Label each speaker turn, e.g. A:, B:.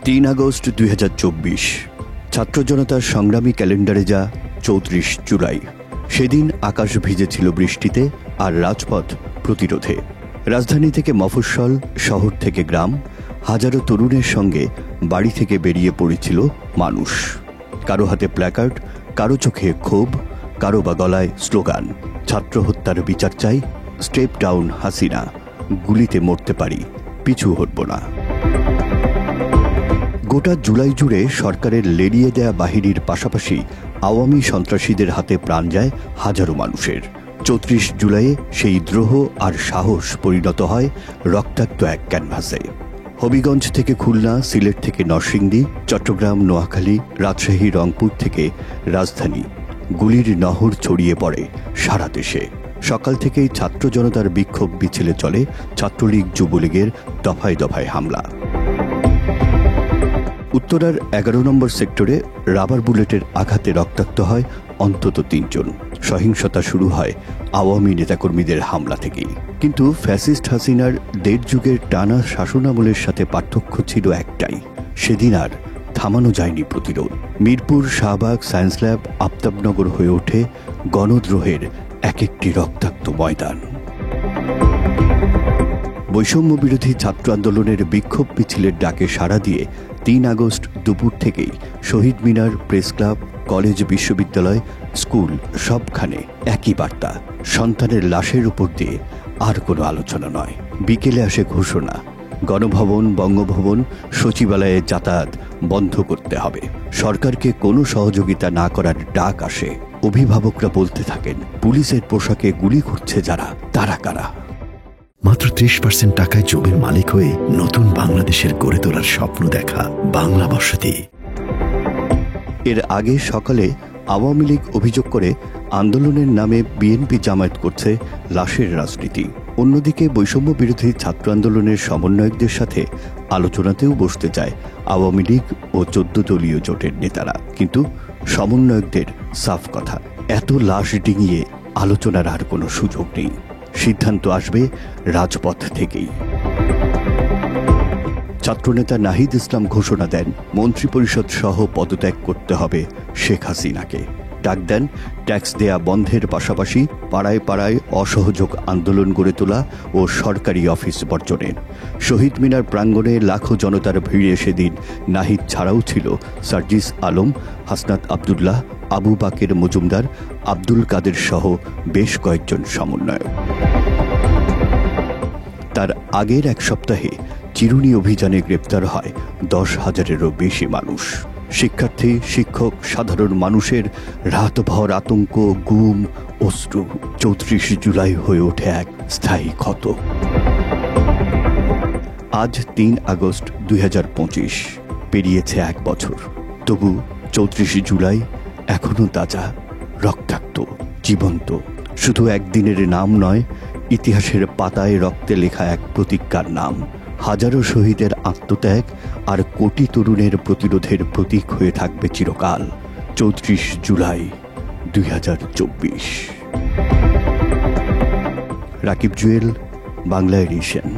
A: 3 August 2024 ছাত্র জনতার সংগ্রামী ক্যালেন্ডারে যা 34 জুলাই। সেদিন আকাশ ভিজেছিল বৃষ্টিতে আর রাজপথ প্রতিরোধে। রাজধানী থেকে মফস্বল, শহর থেকে গ্রাম, হাজারো তরুণের সঙ্গে বাড়ি থেকে বেরিয়ে পড়েছিল মানুষ। কারো হাতে প্ল্যাকার্ড, কারো চোখে ক্ষোভ, কারো বা গলায় স্লোগান, ছাত্র হত্যার বিচার চাই, স্টেপ ডাউন হাসিনা, গুলিতে মরতে পারি, পিছু হটব না। গোটা জুলাই জুড়ে সরকারের লেলিয়ে দেয়া বাহিনীর পাশাপাশি আওয়ামী সন্ত্রাসীদের হাতে প্রাণ যায় হাজারো মানুষের। 34 জুলাইয়ে সেই দ্রোহ আর সাহস পরিণত হয় রক্তাক্ত এক ক্যানভাসে। হবিগঞ্জ থেকে খুলনা, সিলেট থেকে নরসিংদী, চট্টগ্রাম, নোয়াখালী, রাজশাহী, রংপুর থেকে রাজধানী, গুলির নহর ছড়িয়ে পড়ে সারা দেশে। সকাল থেকেই ছাত্র জনতার বিক্ষোভ মিছিলে চলে ছাত্রলীগ, যুবলীগের দফায় দফায় হামলা। উত্তরার 11 নম্বর সেক্টরে রাবার বুলেটের আঘাতে রক্তাক্ত হয় অন্তত 3 জন। সহিংসতা শুরু হয় আওয়ামী নেতাকর্মীদের হামলা থেকেই। কিন্তু ফ্যাসিস্ট হাসিনার 1.5 যুগের টানা শাসনামলের সাথে পার্থক্য ছিল একটাই, সেদিন আর থামানো যায়নি প্রতিরোধ। মিরপুর, শাহবাগ, সায়েন্স ল্যাব, আফতাবনগর হয়ে ওঠে গণদ্রোহের এক একটি রক্তাক্ত ময়দান। বৈষম্য বিরোধী ছাত্র আন্দোলনের বিক্ষোভ মিছিলের ডাকে সাড়া দিয়ে 3 আগস্ট দুপুর থেকেই শহীদ মিনার, প্রেস ক্লাব, কলেজ, বিশ্ববিদ্যালয়, স্কুল সবখানে একই বার্তা, সন্তানের লাশের উপর দিয়ে আর কোনো আলোচনা নয়। বিকেলে আসে ঘোষণা, গণভবন, বঙ্গভবন, সচিবালয়ে যাতায়াত বন্ধ করতে হবে। সরকারকে কোনো সহযোগিতা না করার ডাক আসে। অভিভাবকরা বলতে থাকেন, পুলিশের পোশাকে গুলি করছে যারা, তারা কারা?
B: মাত্র 30% টাকায় জমির মালিক হয়ে নতুন বাংলাদেশের গড়ে তোলার স্বপ্ন দেখা বাংলা বসতি।
A: এর আগে সকালে আওয়ামী লীগ অভিযোগ করে আন্দোলনের নামে বিএনপি জামায়াত করছে লাশের রাজনীতি। অন্যদিকে বৈষম্য বিরোধী ছাত্র আন্দোলনের সমন্বয়কদের সাথে আলোচনাতেও বসতে চায় আওয়ামী লীগ ও 14 দলীয় জোটের নেতারা। কিন্তু সমন্বয়কদের সাফ কথা, এত লাশ ডিঙিয়ে আলোচনার আর কোনো সুযোগ নেই। সিদ্ধান্ত আসবে রাজপথ থেকেই। ছাত্রনেতা নাহিদ ইসলাম ঘোষণা দেন, মন্ত্রিপরিষদ সহ পদত্যাগ করতে হবে শেখ হাসিনাকে। ডাক দেন ট্যাক্স দেয়া বন্ধের পাশাপাশি পাড়ায় পাড়ায় অসহযোগ আন্দোলন গড়ে তোলা ও সরকারি অফিস বর্জনের। শহীদ মিনার প্রাঙ্গণে লাখো জনতার ভিড়ে সেদিন নাহিদ ছাড়াও ছিল সার্জিস আলম, হাসনাত আবদুল্লাহ, আবু বাকের মজুমদার, আব্দুল কাদের সহ বেশ কয়েকজন সমন্বয়ক। তার আগের এক সপ্তাহে চিরুনি অভিযানে গ্রেপ্তার হয় 10,000-এরও বেশি মানুষ। শিক্ষার্থী, শিক্ষক, সাধারণ মানুষের রাতভর আতঙ্ক, গুম, অশ্রু 34 জুলাই হয়ে ওঠে এক স্থায়ী ক্ষত। আজ 3 আগস্ট 2025, পেরিয়েছে 1 বছর। তবু 34 জুলাই এখনো তাজা, রক্তাক্ত, জীবন্ত। শুধু একদিনের নাম নয়, ইতিহাসের পাতায় রক্তে লেখা এক প্রতিজ্ঞার নাম। হাজারো শহীদের আত্মত্যাগ আর কোটি তরুণের প্রতিরোধের প্রতীক হয়ে থাকবে চিরকাল 34 জুলাই 2024। রাকিব জুয়েল, বাংলা এডিশন।